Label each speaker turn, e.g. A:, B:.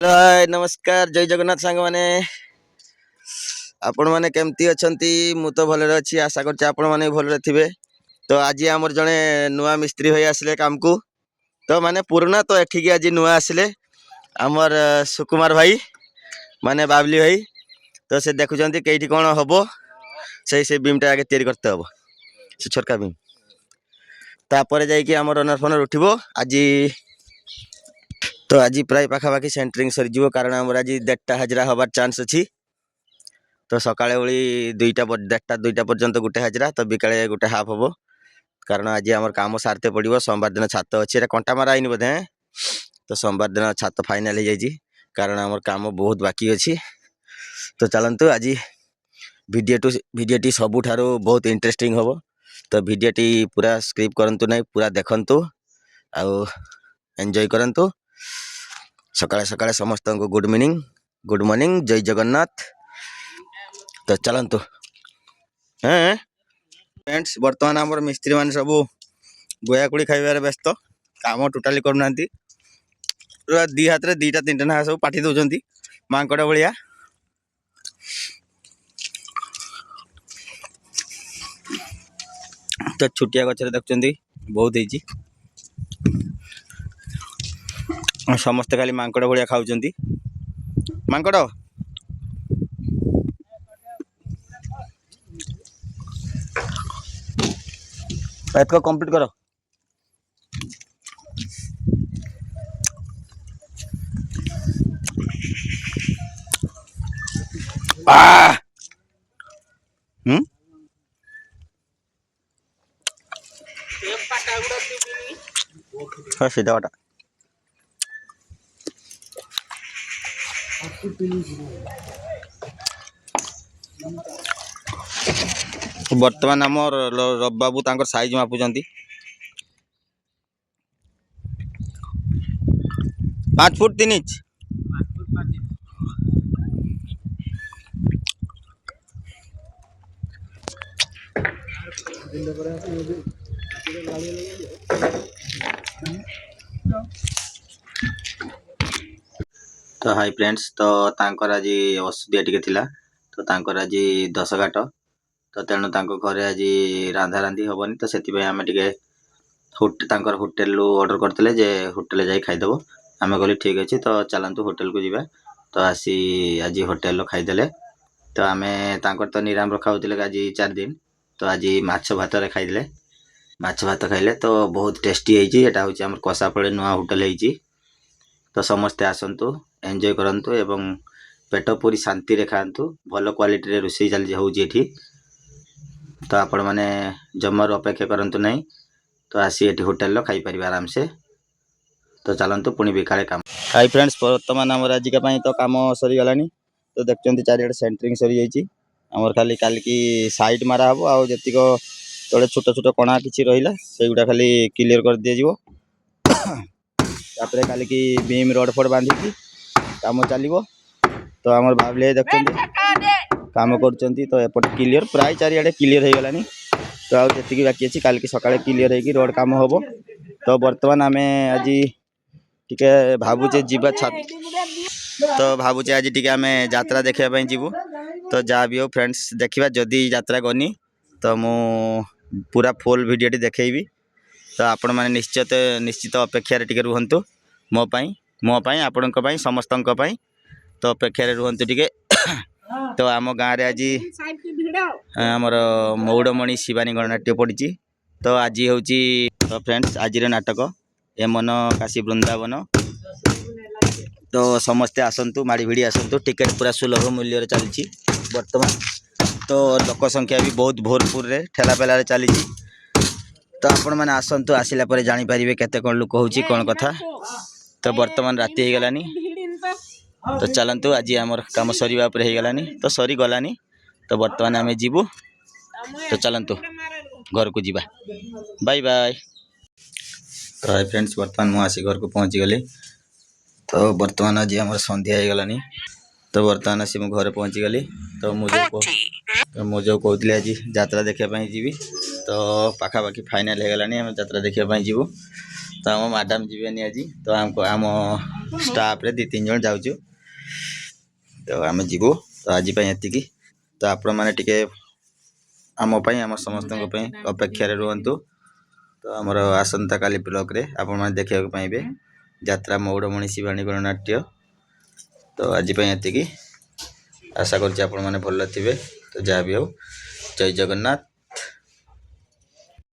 A: हाय नमस्कार जय जगन्नाथ सांग माने आपण माने केमती अछंती मु तो भले अच्छी आशा करछि आपण माने भले थिबे। तो आज आमर जने नुआ मिस्त्री होई आसले काम को तो माने पुराना तो एठिकी आज नुआ आसले आमर सुकुमार भाई माने बाबली भाई तो से देखुचंती केठी कोन हबो से बीमटा आगे तैयारी करते हबो से छोटका बीम तापर जाई कि आमर रनर फनर उठिबो आज। तो आज प्राय पाखापाखि सेंटरिंग सरीज कारण आम आज 1.5टा हाजरा हबार चान्स अच्छी। तो सकाळे ओली 1.5टा पर्यंत गोटे हाजरा तो बिकाले गोटे हाफ हम कारण आज आम कम सारते पड़ो सोमवार दिन छात अच्छी कंटा मारा आईन बोधे तो सोमवार दिन छात फाइनाल हो जाए कारण आम कम बहुत बाकी अच्छी। तो चलतु आज भिडियोटी सबुठारु बहुत इंटरेस्टिंग हम तो भिडियोटी पूरा स्क्रिप्ट करंतु नहीं पूरा देखंतु आउ एंजॉय करंतु। सकाळे सकाळे समस्त को गुड मॉर्निंग जय जगन्नाथ। तो चलतु हाँ फ्रेंड्स बर्तमान आम मिस्त्री मान सब गोयाकुड़ी खाइबार व्यस्त काम टोटाली करना पूरा दी हाथ में 2टा 3टा ना सब पाठी दौरान मांकड़ भाया। तो छुटिया गचर देखुं बहुत ही समस्ते खाली मांकड़ भाया खाऊं मांकड़ एतक कंप्लीट कर हाँ सीधा बाटा बर्तमान आम रब बाबू तांकर साइज मापुचंती 5 फुट 3 इंच। तो हाई फ्रेंड्स तो तांकर आज असुविधा टिके थिला तो तांकर आज 10 घाट तो तेणु घरे आज रांधा रांधि हेनी तो से आम टे होटेल ऑर्डर करते जे होटेल जाई खाईदेव आम कहली ठीक अच्छे तो चलतु होटेल को जीवा। तो आसी आज होटेल खाईदे तो आम तो निराम खाऊे आज 4 दिन तो आज माछ भात खाईदे माछ भात खाइले तो बहुत टेस्टी होता हूँ कसाफल नुआ होटेल होती। तो समस्ते आसतु एंजॉय करंतु एवं पेट पूरी शांति रे खातु भल क्वालिटी रे रोषे चली होती। तो आपण मैंने जमार अपेक्षा करंतु नहीं तो आसी एटी होटेल खाई पार आराम से। तो चलतु पुणी बिकाले काम हाई फ्रेंड्स बर्तमान आम आज तो कम सरीगला तो देखते चारिड़े सेंटरिंग सरी जाइए आमर खाली काल की साइड मारा हम आउ जी तले छोट छोट कणा किसी रहा से गुटा खाली क्लीयर कर दिज्व तापर काल की बीम रड फड बांधिकी काम चलो। तो आम भावले देखते काम कर तो एपटे क्लीयर प्राय चारिड़े क्लीयर हो गलानी तो आउ जी बाकी अच्छी काल की सकाଳେ क्लीयर होगी रोड काम हम। तो बर्तमान आम आज टिके भावुचे जीवा छात तो भावुचे आज टिके आम यात्रा देखापी जीवु तो जहाँ भी हो फ्रेंड्स देखा जदि यात्रा गनी तो मु पूरा फुल भिडियोटी देखी तो आपण मैंने निश्चित अपेक्षार टिके रुहतु मोपाई आपण समस्त तो अपेक्षार रुहतु टिके। तो आम गाँव रे आज आमर मौड़मणि शिवानी गणनाट्य पड़ी तो आज हूँ तो फ्रेंड्स आज नाटक ए मन काशी वृंदावन तो समस्ते आसतु माड़ी भिड़ी आसतु टिकेट पूरा सुलभ मूल्य चली बर्तमान तो लोक संख्या भी बहुत भरपूर रे ठेला पेला चली। तो आपण मैंने आसतु आसला जानीपारे केते कौन लोक होची कौन कथा। तो बर्तमान राति हो गलानी तो चलतु आज आमर कम सरीवा हो गलानी तो सरी गलानी तो बर्तमान आम जीवु तो चलतु घर को जीवा बाय बाय। तो हाय फ्रेंड्स बर्तमान मुझे घर को पहुँची गली तो बर्तमान आज आम संध्या हो गलानी तो बर्तमान आसी घर पहुँची गली तो मुझे जो कहते आज यात्रा देखापी जी तो पाखापाखि फाइनाल हो गलानी आम यात्रा देखापी जीवु। तो आम मैडम जीवेनि आज तो आमको आम स्टाफ रे 2-3 जन जाऊँ तो आम जीवु तो आज ये तो आपण मैंने टिके आम समस्त अपेक्षा रुहतु तो आमर आसंता काली ब्लॉक रे आपण मैंने देखा पाइबे यात्रा मौड़मणि शिवानी गणनाट्य तो आज ये आशा कर भल थे तो जहाँ भी हो जय जगन्नाथ।